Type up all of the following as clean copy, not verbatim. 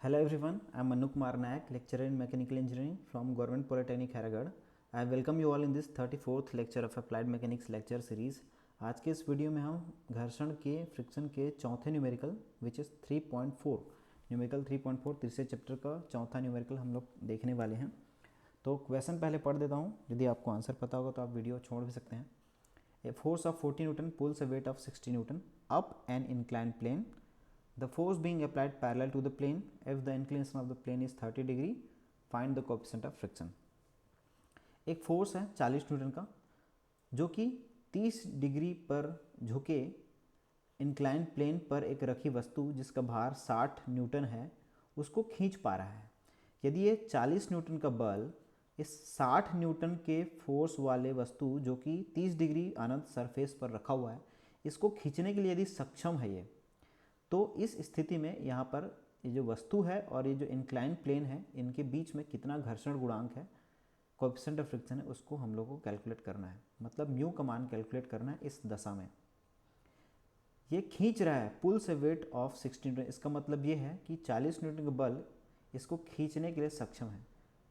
Hello everyone, I am Manu Kumar Nayak, lecturer in Mechanical Engineering from Government Polytechnic Haragarh. I welcome you all in this 34th lecture of Applied Mechanics lecture series. आज के इस video में हम घर्षण के friction के चौथे numerical which is 3.4 numerical 3.4 तीसरे चैप्टर का चौथा न्यूमेरिकल हम लोग देखने वाले हैं। तो क्वेश्चन पहले पढ़ देता हूँ, यदि आपको आंसर पता होगा तो आप वीडियो छोड़ भी सकते हैं। A force of 40 Newton pools a wait of 60 Newton up an inclined plane. The force being applied parallel to the plane. If the inclination of the plane is 30 degree, find the coefficient of friction. एक force है 40 Newton का जो कि 30 degree पर झुके incline plane पर एक रखी वस्तु जिसका भार 60 न्यूटन है उसको खींच पा रहा है। यदि ये 40 न्यूटन का बल इस 60 न्यूटन के फोर्स वाले वस्तु जो कि 30 डिग्री अनंत सरफेस पर रखा हुआ है इसको खींचने के लिए यदि सक्षम है ये, तो इस स्थिति में यहाँ पर ये जो वस्तु है और ये जो इंक्लाइन प्लेन है इनके बीच में कितना घर्षण गुणांक है, कोएफिशिएंट ऑफ फ्रिक्शन है, उसको हम लोग को कैलकुलेट करना है। मतलब म्यू का मान कैलकुलेट करना है इस दशा में। ये खींच रहा है pulls a weight of 60 newton, इसका मतलब ये है कि 40 न्यूटन का बल इसको खींचने के लिए सक्षम है।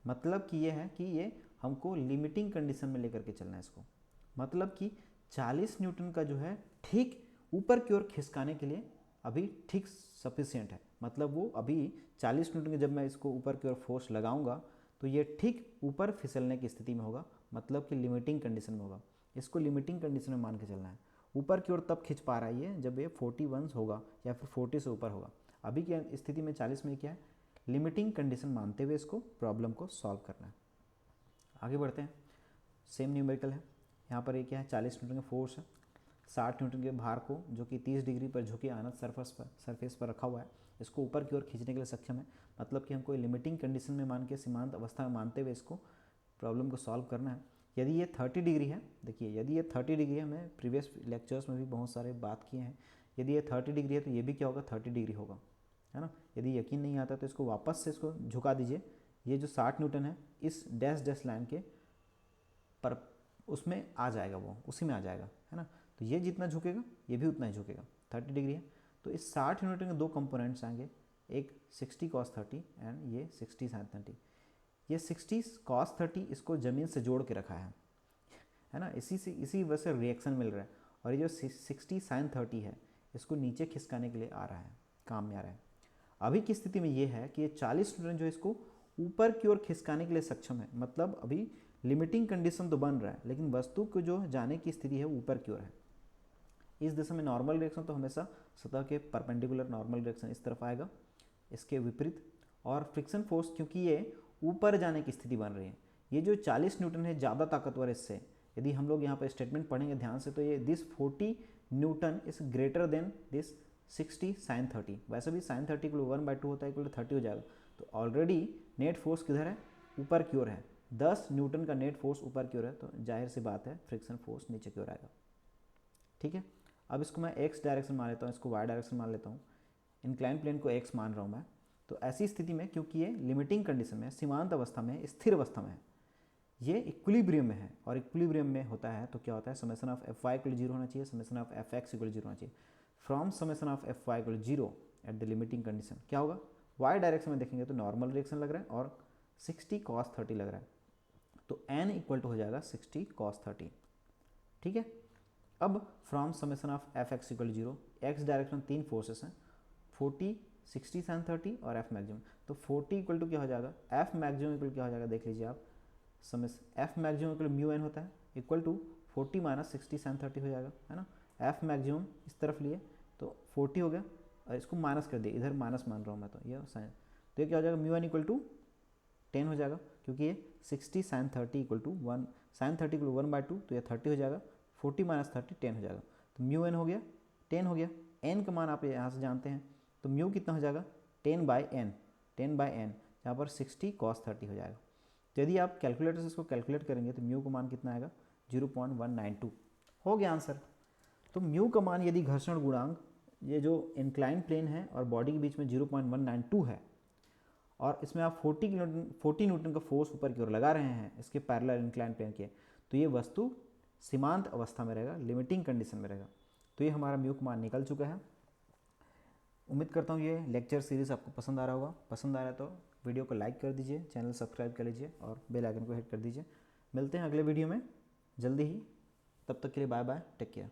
मतलब कि ये है कि ये हमको लिमिटिंग कंडीशन में लेकर के चलना है इसको। मतलब कि 40 न्यूटन का जो है ठीक ऊपर की ओर खिसकाने के लिए अभी ठीक सफिशिएंट है। मतलब वो अभी 40 न्यूटन के जब मैं इसको ऊपर की ओर फोर्स लगाऊंगा तो ये ठीक ऊपर फिसलने की स्थिति में होगा, मतलब कि लिमिटिंग कंडीशन में होगा। इसको लिमिटिंग कंडीशन में मान के चलना है। ऊपर की ओर तब खिंच पा रहा है ये जब ये 41 होगा या फिर 40 से ऊपर होगा। अभी की स्थिति में 40 में क्या है, लिमिटिंग कंडीशन मानते हुए इसको प्रॉब्लम को सॉल्व करना है। आगे बढ़ते हैं। सेम न्यूमेरिकल है। यहाँ पर ये क्या है, 40 न्यूटन का फोर्स है 60 न्यूटन के भार को जो कि 30 डिग्री पर झुके अनंत सरफेस पर रखा हुआ है इसको ऊपर की ओर खींचने के लिए सक्षम है। मतलब कि हमको लिमिटिंग कंडीशन में मान के सीमांत अवस्था में मानते हुए इसको प्रॉब्लम को सॉल्व करना है। यदि ये 30 डिग्री है, देखिए यदि ये 30 डिग्री है, मैं प्रीवियस लेक्चर्स में भी बहुत सारे बात किए हैं, यदि ये 30 डिग्री है तो ये भी क्या होगा, 30 डिग्री होगा, है ना। यदि यकीन नहीं आता तो इसको वापस से इसको झुका दीजिए। ये जो 60 न्यूटन है इस डैश डैश लाइन के पर उसमें आ जाएगा, वो उसी में आ जाएगा, है ना। तो ये जितना झुकेगा ये भी उतना ही झुकेगा, 30 डिग्री है। तो इस 60 न्यूटन के दो कंपोनेंट्स आएंगे, एक 60 cos 30 एंड ये 60 sin 30। ये 60 cos 30 इसको ज़मीन से जोड़ के रखा है ना, इसी वजह से रिएक्शन मिल रहा है। और ये जो 60 sin 30 है इसको नीचे खिसकाने के लिए आ रहा है, काम में आ रहा है। अभी की स्थिति में ये है कि ये 40 न्यूटन जो इसको ऊपर की ओर खिसकाने के लिए सक्षम है। मतलब अभी लिमिटिंग कंडीशन तो बन रहा है लेकिन वस्तु को जो जाने की स्थिति है ऊपर की ओर है। इस दिशा में नॉर्मल डायरेक्शन तो हमेशा सतह के परपेंडिकुलर नॉर्मल डायरेक्शन इस तरफ आएगा, इसके विपरीत। और फ्रिक्शन फोर्स क्योंकि ये ऊपर जाने की स्थिति बन रही है, ये जो 40 न्यूटन है ज़्यादा ताकतवर इससे। यदि हम लोग यहाँ पर स्टेटमेंट पढ़ेंगे ध्यान से तो ये this 40 Newton is greater than this 60 sin 30। वैसे भी sin 30 को 1/2 होता है, इक्वल टू 30 हो जाएगा। तो ऑलरेडी नेट फोर्स किधर है, ऊपर की ओर है। 10 न्यूटन का नेट फोर्स ऊपर की ओर है तो जाहिर सी बात है फ्रिक्शन फोर्स नीचे की ओर आएगा। ठीक है, अब इसको मैं एक्स डायरेक्शन मान लेता हूँ, इसको वाई डायरेक्शन मान लेता हूँ, इंक्लाइन प्लेन को एक्स मान रहा हूँ मैं। तो ऐसी स्थिति में क्योंकि ये लिमिटिंग कंडीशन में, सीमांत अवस्था में, स्थिर अवस्था में है, ये इक्विलिब्रियम में है। और इक्विलिब्रियम में होता है तो क्या होता है, summation of F Y equal 0 होना चाहिए, summation of F X equal 0 होना चाहिए। From summation of F Y equal 0 at the limiting condition क्या होगा, वाई डायरेक्शन में देखेंगे तो नॉर्मल डायरेक्शन लग रहा है और 60 cos 30 लग रहा है। तो n इक्वल टू हो जाएगा 60 cos 30। ठीक है, अब from summation of F X equal 0, x direction में तीन फोर्सेस हैं, 40, 60 sin 30 और एफ मैक्सिमम। तो 40 इक्वल टू क्या हो जाएगा, एफ मैक्सिमम इक्वल क्या हो जाएगा, देख लीजिए आप। Summation F maximum equal mu N होता है, इक्वल टू 40 माइनस 60 sin 30 हो जाएगा, है ना। एफ मैक्सिमम इस तरफ लिए तो 40 हो गया और इसको माइनस कर दिए, इधर माइनस मान रहा हूँ मैं, तो ये साइन, तो ये क्या हो जाएगा, म्यू एन इक्वल टू 10 हो जाएगा, क्योंकि ये 60 sin 30 इक्वल टू 1 sin 30 इक्वल 1/2, तो ये 30 हो जाएगा, 40 माइनस 30 10 हो जाएगा। तो म्यू एन हो गया 10 हो गया। एन का मान आप यहाँ से जानते हैं, तो म्यू कितना हो जाएगा 10/n, 10/n, जहाँ पर 60 cos 30 हो जाएगा। तो यदि आप कैलकुलेटर से इसको कैलकुलेट करेंगे तो म्यू का मान कितना आएगा, 0.192 हो गया आंसर। तो म्यू का मान यदि घर्षण गुणांक ये जो इंक्लाइन प्लेन है और बॉडी के बीच में 0.192 है और इसमें आप 40 न्यूटन का फोर्स ऊपर की ओर लगा रहे हैं इसके पैरेलल इंक्लाइन प्लेन के, तो ये वस्तु सीमांत अवस्था में रहेगा, लिमिटिंग कंडीशन में रहेगा। तो ये हमारा म्यू का मान निकल चुका है। उम्मीद करता हूँ ये लेक्चर सीरीज़ आपको पसंद आ रहा होगा। पसंद आ रहा है तो वीडियो को लाइक कर दीजिए, चैनल सब्सक्राइब कर लीजिए और बेल आइकन को हिट कर दीजिए। मिलते हैं अगले वीडियो में जल्दी ही। तब तक के लिए बाय बाय, टेक केयर।